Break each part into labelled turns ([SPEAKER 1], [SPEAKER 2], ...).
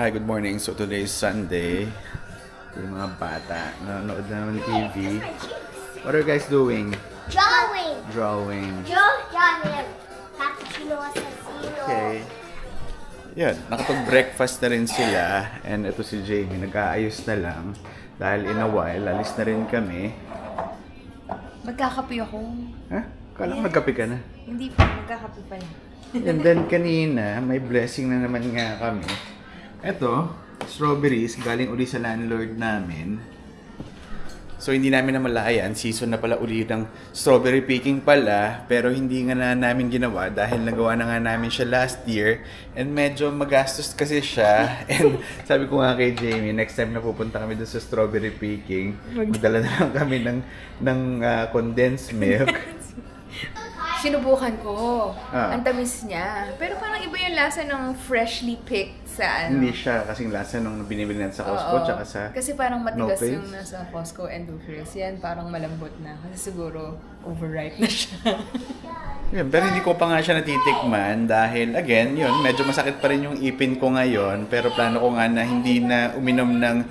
[SPEAKER 1] Hi, good morning. So today is Sunday. Yung mga bata, nanonood na naman ng TV. What are you guys doing?
[SPEAKER 2] Drawing.
[SPEAKER 1] Drawing.
[SPEAKER 2] Drawing. Cappuccino assassino.
[SPEAKER 1] Okay. Yan, nakapag-breakfast na rin sila. And ito si Jamie, nag-aayos na lang. Dahil in a while, alis na rin kami.
[SPEAKER 3] Magkakape ako.
[SPEAKER 1] Ha? Kala ko magkape ka na.
[SPEAKER 3] Hindi pa, magkakape pa lang.
[SPEAKER 1] And then kanina, may blessing na naman nga kami. Ito, strawberries, galing uli sa landlord namin. So hindi namin namalayan, season na pala uli ng strawberry picking pala. Pero hindi nga na namin ginawa dahil nagawa na nga namin siya last year. And medyo magastos kasi siya. And sabi ko nga kay Jamie, next time na pupunta kami dun sa strawberry picking, magdala na lang kami ng condensed milk.
[SPEAKER 3] Sinubukan ko.
[SPEAKER 1] Ah.
[SPEAKER 3] Ang tamis niya. Pero parang iba yung lasa ng freshly picked sa ano.
[SPEAKER 1] Hindi siya kasing lasa nung binibili natin sa Costco tsaka sa
[SPEAKER 3] Kasi parang matigas
[SPEAKER 1] No Face.
[SPEAKER 3] yung nasa Costco and Dufils. Yan parang malambot na. Kasi siguro overripe na siya.
[SPEAKER 1] Yun, pero hindi ko pa nga siya natitikman dahil, again, yun, medyo masakit pa rin yung ipin ko ngayon. Pero plano ko nga na hindi na uminom ng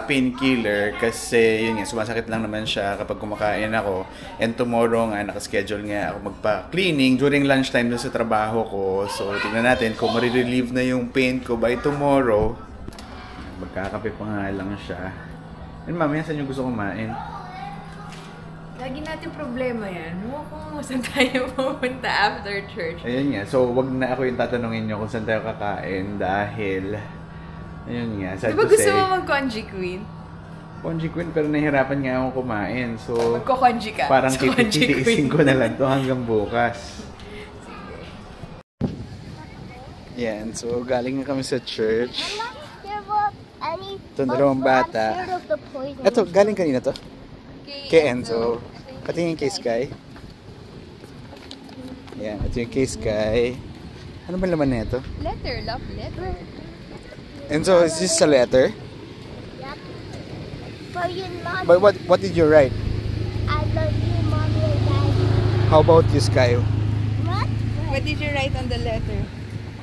[SPEAKER 1] painkiller kasi, yun nga, sumasakit lang naman siya kapag kumakain ako. And tomorrow nga, nakaschedule nga ako magpa-cleaning during lunchtime dun sa trabaho ko. So, tingnan natin kung marirelieve na yung pain ko by tomorrow. Magkakape pa nga lang siya. And mamaya, saan yung gusto kumain?
[SPEAKER 3] Lagi natin problema yan. Huwag kung saan tayo pumunta after church.
[SPEAKER 1] Ayun nga. So, wag na ako yung tatanungin nyo kung saan tayo kakain dahil, ayun nga. Sad
[SPEAKER 3] Diba
[SPEAKER 1] to
[SPEAKER 3] gusto
[SPEAKER 1] say,
[SPEAKER 3] mo mag-congee queen?
[SPEAKER 1] Congee queen, pero nahihirapan nga akong kumain. So,
[SPEAKER 3] Magko-congee ka?
[SPEAKER 1] parang
[SPEAKER 3] sa congee
[SPEAKER 1] titiisin
[SPEAKER 3] queen.
[SPEAKER 1] ko na lang to hanggang bukas. Yan. So, galing na kami sa church. Ito, dalawang bata. Ito, galing kanina to? Kay Enzo. Patingin kay Sky. Yan, ito yung kay Sky. Ano ba laman na ito?
[SPEAKER 3] Letter, love letter.
[SPEAKER 1] Enzo, is this a letter?
[SPEAKER 2] Yep. For you, Mommy.
[SPEAKER 1] But what did you write?
[SPEAKER 2] I love you, Mommy and Daddy.
[SPEAKER 1] How about you, Sky?
[SPEAKER 2] What?
[SPEAKER 3] What did you write on the letter?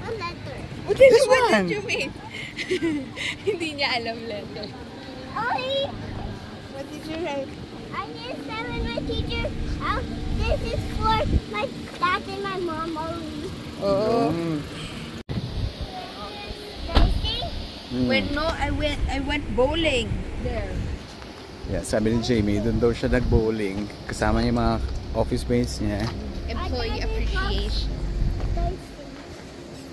[SPEAKER 2] A letter.
[SPEAKER 3] What did,
[SPEAKER 1] This
[SPEAKER 3] what
[SPEAKER 1] one.
[SPEAKER 3] did you mean? Hindi niya alam letter.
[SPEAKER 2] Oh,
[SPEAKER 3] What did you write?
[SPEAKER 2] I need to tell my teacher. This is for my dad and my mom only.
[SPEAKER 3] Oo.
[SPEAKER 2] Thursday?
[SPEAKER 3] I went bowling. There.
[SPEAKER 1] Yeah, sabi ni Jamie, doon daw siya nag-bowling. Kasama niya yung mga office mates niya.
[SPEAKER 3] Employee appreciation.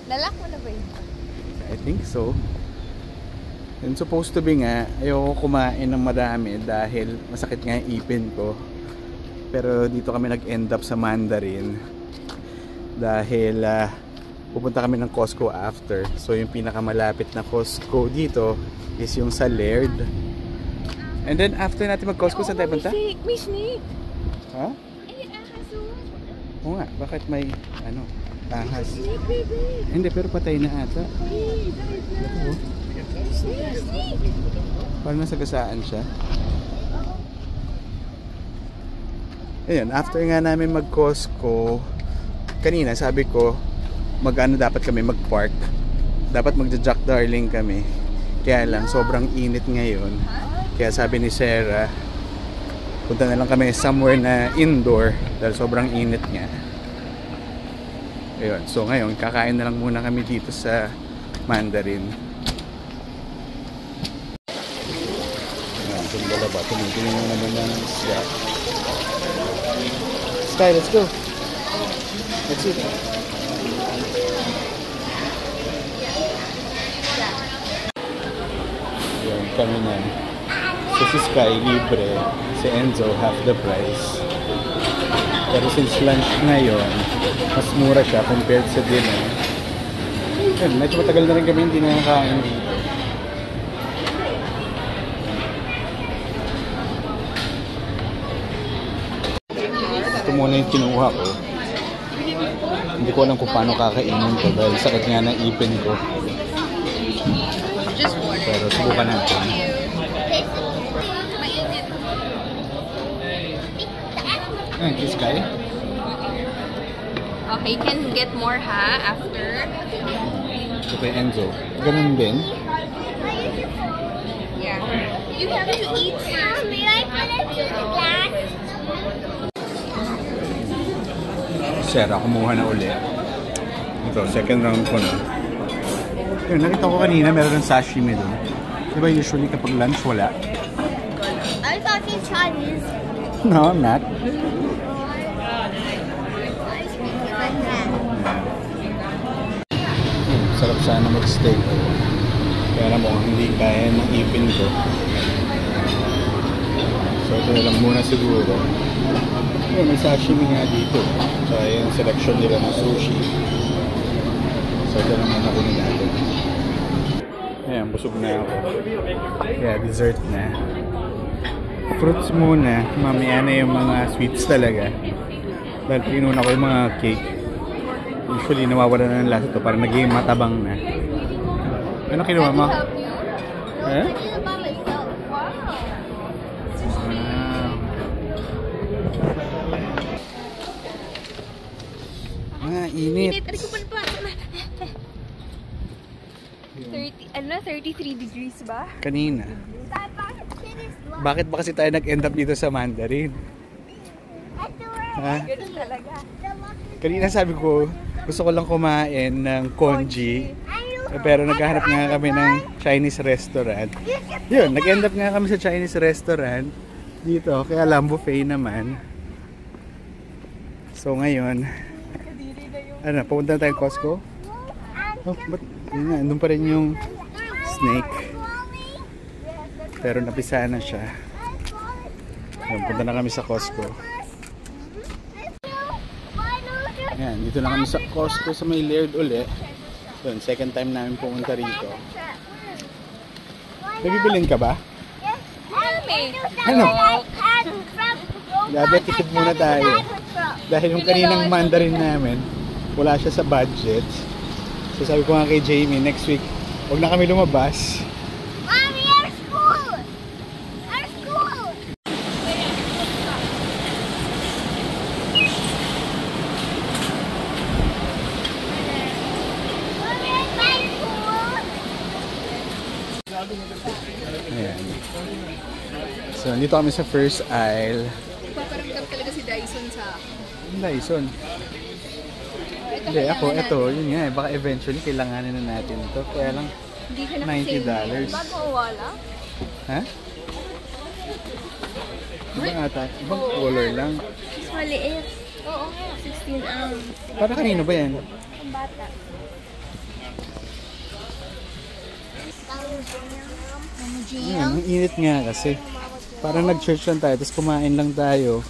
[SPEAKER 3] Lalak mo na ba yun?
[SPEAKER 1] I think so. And supposed to be nga, ayoko kumain ng marami dahil masakit nga yung ipin ko. Pero dito kami nag-end up sa Mandarin dahil pupunta kami ng Costco after. So yung pinakamalapit na Costco dito is yung sa Laird. And then after natin mag-Costco, saan tayo punta?
[SPEAKER 3] May snake.
[SPEAKER 1] Ha?
[SPEAKER 3] Eh, ahas oh.
[SPEAKER 1] Oo nga, bakit may ahas?
[SPEAKER 3] Snake, baby.
[SPEAKER 1] Hindi, pero patay na ata. Ito oh.
[SPEAKER 3] Snake.
[SPEAKER 1] Parang nasagasaan siya. Ayun, after nga namin mag-Costco, kanina sabi ko, dapat kami mag-park. Dapat magja-Jack Darling kami. Kaya lang, sobrang init ngayon. Kaya sabi ni Sarah, punta na lang kami somewhere na indoor dahil sobrang init nga. Ayun, so ngayon, kakain na lang muna kami dito sa Mandarin. Dala ba? Tumitingin na naman ng siya. Sky, let's go. Let's eat. Ayan, kami na. So si Sky, libre. Si Enzo, half the price. Pero since lunch ngayon, mas mura siya compared sa dinner. Ayan, medyo matagal na rin kami hindi nakakain dito. Ito muna yung kinuha ko. Hindi ko alam kung paano kakainin ko dahil sakit nga ng ipin ko.
[SPEAKER 3] Just water.
[SPEAKER 1] Pero subukan natin. Ayan, kiss Sky.
[SPEAKER 3] Okay, you can get more ha after.
[SPEAKER 1] Ito kay Enzo. Ganun din.
[SPEAKER 2] You have to eat. Mommy, I put it in the glass.
[SPEAKER 1] Sarah, kumuha na uli. Ito, second round ko na. Yun, nakita ko kanina meron ng sashimi doon. Diba usually kapag lunch wala?
[SPEAKER 2] I thought it's Chinese.
[SPEAKER 1] No, I'm not. Sarap sana mag-steak. Kaya na mukhang hindi kaya ng ipin ko. So ito na lang muna siguro. May sashimi nga dito. So yung selection nila ng sushi. So ito naman ako na natin. Ayan, busog na ako. Kaya dessert na. Fruits muna. Mamaya na yung mga sweets talaga. Dahil pinuna ko yung mga cake. Usually nawawala na ng lasa ito. Parang naging matabang na. Ano kinuha mo? Eh? Init.
[SPEAKER 3] Ano ko pa na? 33 degrees ba?
[SPEAKER 1] Kanina. Bakit ba kasi tayo nag-end up dito sa Mandarin? Ha?
[SPEAKER 3] Ganun talaga.
[SPEAKER 1] Kanina sabi ko, gusto ko lang kumain ng congee. Pero naghahanap nga kami ng Chinese restaurant. Yun, nag-end up nga kami sa Chinese restaurant dito. Kaya lang buffet naman. So ngayon, ano, pupunta na tayo Costco? Oh, ba't? Yun nga, andun pa rin yung snake. Pero napisahan na siya. Ayun, punta na kami sa Costco. Ayan, dito na kami sa Costco sa may Laird uli. Yun, second time namin pumunta rito. Nabibilin ka ba? Ano? Dapat tikip muna tayo. Dahil yung kaninang Mandarin namin, wala siya sa budget. So sabi ko nga kay Jamie, next week, huwag na kami lumabas.
[SPEAKER 2] Mommy, our school! Our school! Mommy, my school!
[SPEAKER 1] Ayan. So nandito kami sa first aisle.
[SPEAKER 3] Paparamdam talaga si Dyson sa
[SPEAKER 1] Dyson. Hindi, ako, ito, yun nga, baka eventually kailanganin na natin ito. Kaya lang, $90.
[SPEAKER 3] Bago wala?
[SPEAKER 1] Ha? Iba ata, ibang color lang.
[SPEAKER 3] Mas maliit. Oo nga, 16 ounce.
[SPEAKER 1] Para kanino ba yan?
[SPEAKER 3] Ang bata.
[SPEAKER 1] Ang init nga kasi. Parang nag-church lang tayo, tapos kumain lang tayo.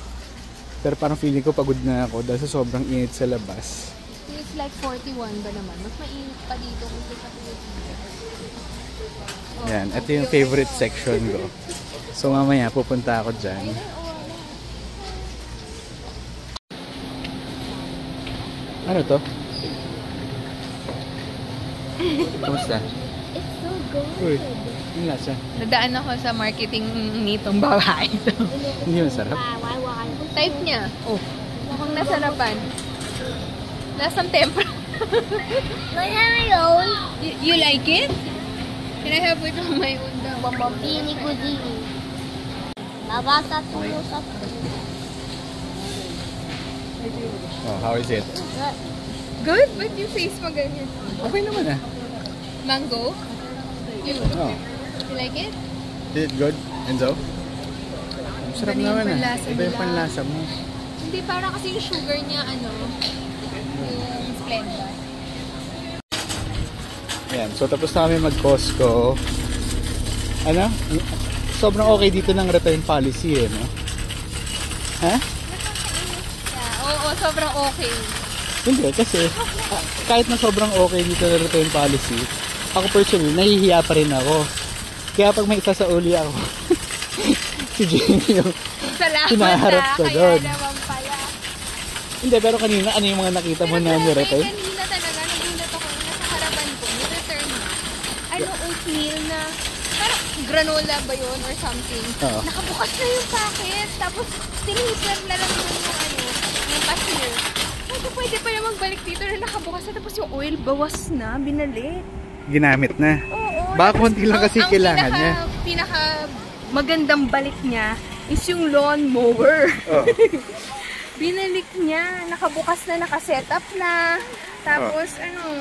[SPEAKER 1] Pero parang feeling ko pagod na ako dahil sa sobrang init sa labas.
[SPEAKER 3] It's like 41 ba naman? Mas mainit pa dito kung sa Pilipinas.
[SPEAKER 1] Yan, ito yung favorite section ko. So mamaya pupunta ako dyan. Ano to? Kumusta?
[SPEAKER 2] It's so good.
[SPEAKER 1] Uy, yung lasa.
[SPEAKER 3] Nadaan ako sa marketing nitong babae ito.
[SPEAKER 1] Hindi masarap.
[SPEAKER 3] Type niya. Oh, mukhang nasarapan. Lasang tempura.
[SPEAKER 2] I have my own.
[SPEAKER 3] You like it? Can I have it on my own daw?
[SPEAKER 2] Bambini Gudini. Nabasa tulo sa
[SPEAKER 1] Oh, how is it?
[SPEAKER 3] Good? Ba't yung face mo ganyan?
[SPEAKER 1] Okay naman ah.
[SPEAKER 3] Mango?
[SPEAKER 1] Oh.
[SPEAKER 3] You like it?
[SPEAKER 1] Is it good, Enzo? Ang sarap
[SPEAKER 3] Iba na yung
[SPEAKER 1] naman ah.
[SPEAKER 3] panlasa
[SPEAKER 1] Iba yung
[SPEAKER 3] nila.
[SPEAKER 1] panlasa mo.
[SPEAKER 3] Hindi, para kasi yung sugar niya, ano, yung Splenda.
[SPEAKER 1] Ayan, so tapos na kami mag-Costco. Ano? Sobrang okay dito ng return policy eh, no? Ha?
[SPEAKER 3] Oo, sobrang okay.
[SPEAKER 1] Hindi, kasi kahit na sobrang okay dito na return policy, ako personally, nahihiya pa rin ako. Kaya pag may isa sa uli ako, si Jamie yung hinaharap ko doon.
[SPEAKER 3] Kaya naman pala.
[SPEAKER 1] Hindi, pero kanina, ano yung mga nakita mo na ni-return?
[SPEAKER 3] Kanina talaga, nagulat ako na sa harapan ko, ni-return na. Ano, oatmeal na, parang granola ba yun or something.
[SPEAKER 1] Oo.
[SPEAKER 3] Nakabukas na yung packet, tapos tinipper na lang yung yung cashier. Sabi, pwede pa naman balik dito na nakabukas na, tapos yung oil bawas na, binalik.
[SPEAKER 1] Ginamit na.
[SPEAKER 3] Oo.
[SPEAKER 1] Baka konti lang kasi kailangan niya.
[SPEAKER 3] Pinaka magandang balik niya is yung lawn mower.
[SPEAKER 1] Oh.
[SPEAKER 3] Binalik niya, nakabukas na, nakasetup na. Tapos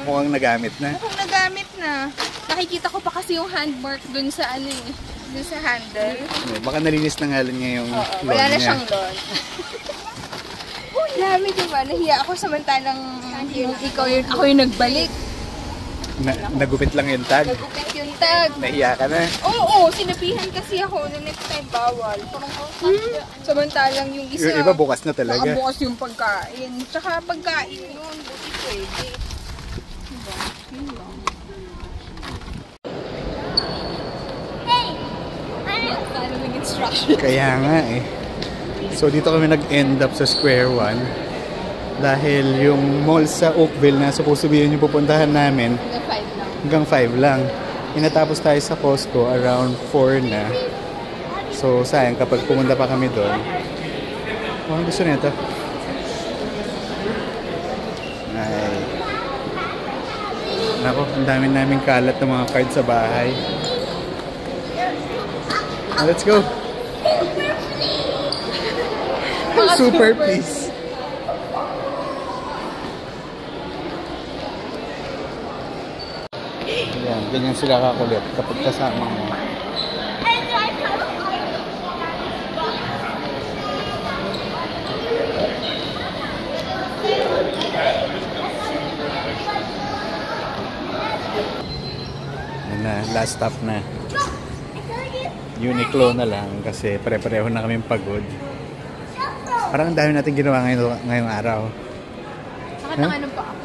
[SPEAKER 1] Mukhang nagamit na.
[SPEAKER 3] mukhang nagamit na. Nakikita ko pa kasi yung handmark dun sa dun sa handle.
[SPEAKER 1] Baka nalinis na nga lang niya yung lawn
[SPEAKER 3] Wala na
[SPEAKER 1] niya.
[SPEAKER 3] siyang lawn. Uy, dami diba? Nahiya ako samantalang ako yung nagbalik.
[SPEAKER 1] Nagupit lang yung tag.
[SPEAKER 3] Nagupit yung tag.
[SPEAKER 1] Nahiya ka na.
[SPEAKER 3] Oo, sinabihan kasi ako na next time bawal. Samantalang yung isa,
[SPEAKER 1] Yung iba bukas na talaga.
[SPEAKER 3] nakabukas yung pagkain. Tsaka pagkain yun, buti pwede. Diba? Yun lang. Following instructions.
[SPEAKER 1] Kaya nga eh. So dito kami nag-end up sa Square One. Dahil yung mall sa Oakville na supposed to be yun yung pupuntahan namin,
[SPEAKER 3] Hanggang 5 lang.
[SPEAKER 1] hanggang 5 lang. Inatapos tayo sa Costco around 4 na. So sayang kapag pumunta pa kami doon. Oh, gusto nito. Ay. Nako, ang dami naming kalat ng mga cards sa bahay. Let's go. Super please. Yan, ganyan sila kakulit kapag kasama mo. Yan na, last stop na. Uniqlo na lang kasi pare-pareho na kaming pagod. Parang ang dami natin ginawa ngayong araw.
[SPEAKER 3] Nakatanganan pa ako.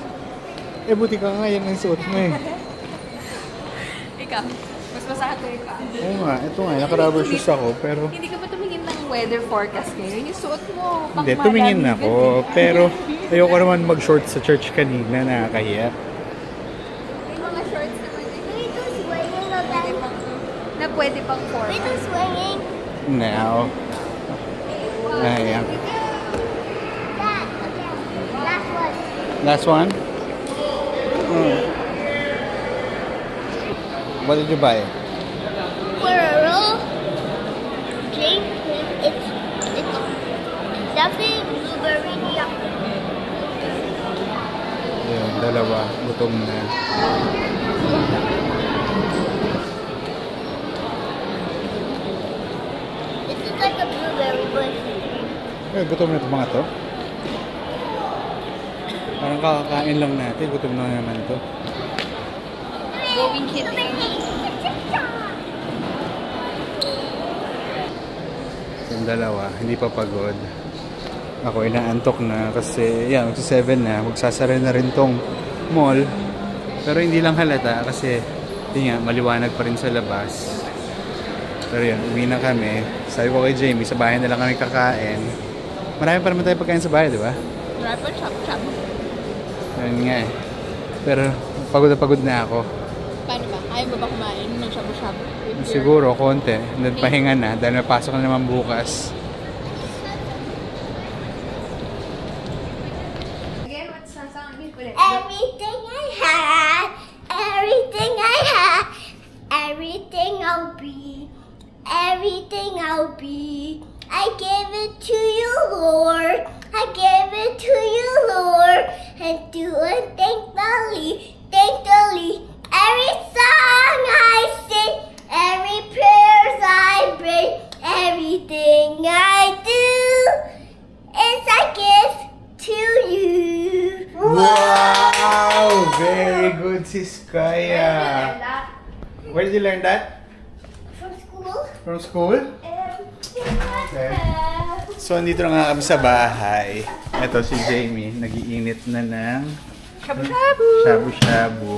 [SPEAKER 1] Eh buti ka nga, yan ang suot mo eh.
[SPEAKER 3] Ikaw, mas masakit ka.
[SPEAKER 1] Oo nga, ito nga, naka-rubber shoes ako pero...
[SPEAKER 3] Hindi ka ba tumingin ng weather forecast ngayon? Yung suot mo, pang
[SPEAKER 1] Hindi, tumingin ako. Pero ayoko naman mag-short sa church kanina, nakakahiya.
[SPEAKER 3] May mga shorts naman eh.
[SPEAKER 2] Wait, who's swinging again?
[SPEAKER 3] Na pwede pang formal.
[SPEAKER 2] Wait, who's swinging?
[SPEAKER 1] Now. Ayan.
[SPEAKER 2] That, again. Last one.
[SPEAKER 1] Last one? What did you buy?
[SPEAKER 2] Whirl. Drink. It's definitely blueberry yuck.
[SPEAKER 1] Ayan, dalawa. Gutom na.
[SPEAKER 2] This is like a blueberry bush.
[SPEAKER 1] Eh, gutom na ito mga to. Parang kakakain lang natin. Gutom na naman to.
[SPEAKER 3] Going kitty.
[SPEAKER 1] Yung dalawa, hindi pa pagod. Ako inaantok na kasi yan, magsa 7 na. Magsasara na rin tong mall. Pero hindi lang halata kasi yun nga, maliwanag pa rin sa labas. Pero yun, uwi na kami. Sabi ko kay Jamie, sa bahay na lang kami kakain. Marami pa naman tayo pagkain sa bahay, di ba?
[SPEAKER 3] Rapper chop-chop.
[SPEAKER 1] Yun nga eh. Pero pagod na ako.
[SPEAKER 3] Paano ba? Ayaw mo ba kumain ng shabu-shabu?
[SPEAKER 1] Siguro, konti. Nagpahinga na dahil napasok na naman bukas.
[SPEAKER 3] Again, what's the song?
[SPEAKER 2] Everything I had, everything I had, everything I'll be, everything I'll be. I gave it to you, Lord. I gave it to you, Lord. And do it thankfully, thankfully. Every song I sing, every prayers I pray, everything I do is a gift to you.
[SPEAKER 1] Wow! Very good, Sis Kaya. Where did you learn that?
[SPEAKER 2] From school.
[SPEAKER 1] From school? Okay. So, andito na nga kami sa bahay. Ito si Jamie, nag-iinit na ng
[SPEAKER 3] Shabu-shabu!
[SPEAKER 1] shabu-shabu.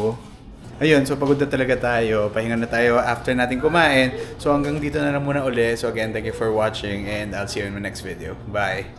[SPEAKER 1] Ayun, so pagod na talaga tayo. Pahinga na tayo after natin kumain. So hanggang dito na lang muna uli. So again, thank you for watching and I'll see you in my next video. Bye!